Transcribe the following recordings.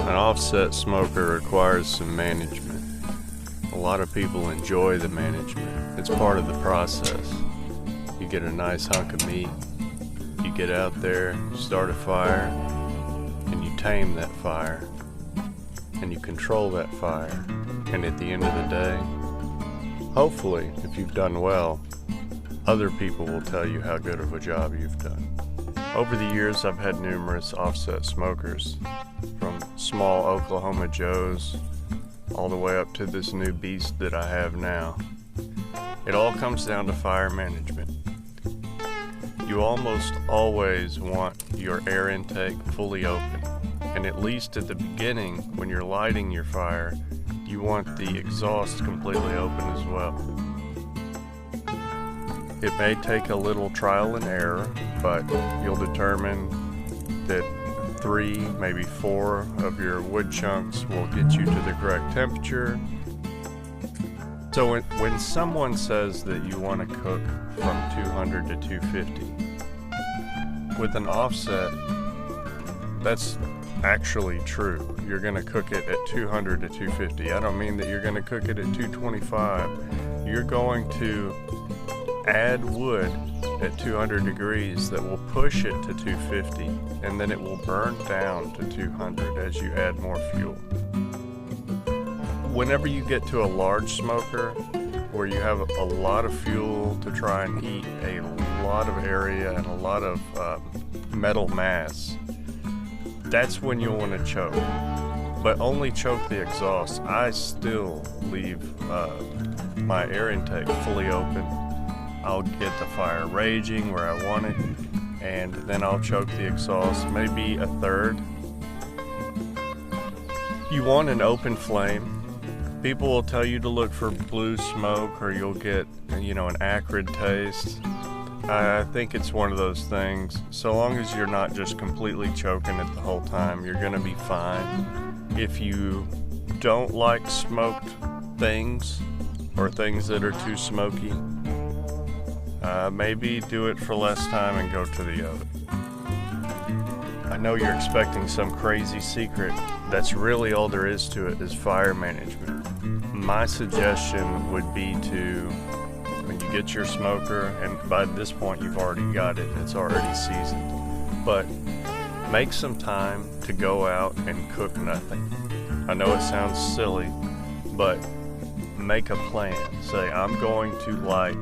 An offset smoker requires some management. A lot of people enjoy the management. It's part of the process. You get a nice hunk of meat, you get out there, start a fire, and you tame that fire, and you control that fire. And at the end of the day, hopefully, if you've done well, other people will tell you how good of a job you've done. Over the years, I've had numerous offset smokers, from small Oklahoma Joes all the way up to this new beast that I have now. It all comes down to fire management. You almost always want your air intake fully open, and at least at the beginning, when you're lighting your fire, you want the exhaust completely open as well. It may take a little trial and error, but you'll determine that 3, maybe 4 of your wood chunks will get you to the correct temperature. So when someone says that you want to cook from 200 to 250, with an offset, that's actually true. You're going to cook it at 200 to 250. I don't mean that you're going to cook it at 225. You're going to add wood at 200 degrees that will push it to 250, and then it will burn down to 200 as you add more fuel. Whenever you get to a large smoker where you have a lot of fuel to try and heat a lot of area and a lot of metal mass, that's when you'll want to choke, but only choke the exhaust. I still leave my air intake fully open. I'll get the fire raging where I want it, and then I'll choke the exhaust, maybe a third. You want an open flame. People will tell you to look for blue smoke or you'll get, an acrid taste. I think it's one of those things. So long as you're not just completely choking it the whole time, you're gonna be fine. If you don't like smoked things or things that are too smoky, maybe do it for less time and go to the oven. I know you're expecting some crazy secret. That's really all there is to it, is fire management. My suggestion would be to, when you get your smoker, and by this point you've already got it, it's already seasoned, but make some time to go out and cook nothing. I know it sounds silly, but make a plan. Say, I'm going to light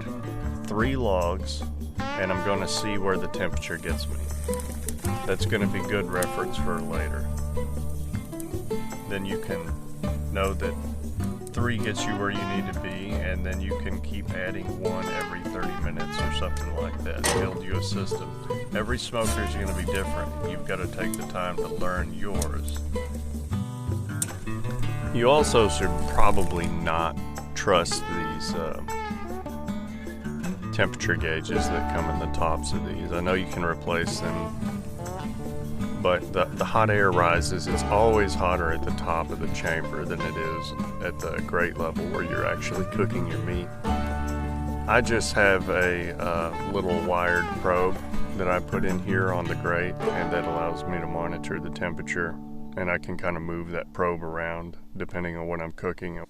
3 logs and I'm going to see where the temperature gets me. That's going to be good reference for later. Then you can know that 3 gets you where you need to be, and then you can keep adding 1 every 30 minutes or something like that. Build you a system. Every smoker is going to be different. You've got to take the time to learn yours. You also should probably not trust these temperature gauges that come in the tops of these. I know you can replace them, but the hot air rises. It's always hotter at the top of the chamber than it is at the grate level where you're actually cooking your meat. I just have a little wired probe that I put in here on the grate, and that allows me to monitor the temperature, and I can kind of move that probe around depending on what I'm cooking.